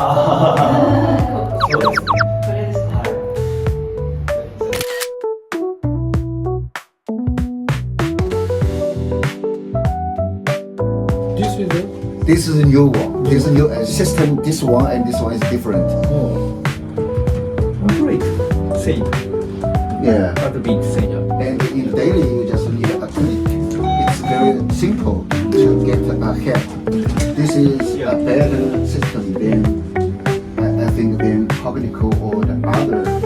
そうですね。それですね。はい。This is it? This is a new one. This is a new system. This one and this one is different. Oh. Great. Same. Yeah. But bit same. And in daily, you just need a click. It's very simple to get ahead. This is a better system than I think than Cognico or the other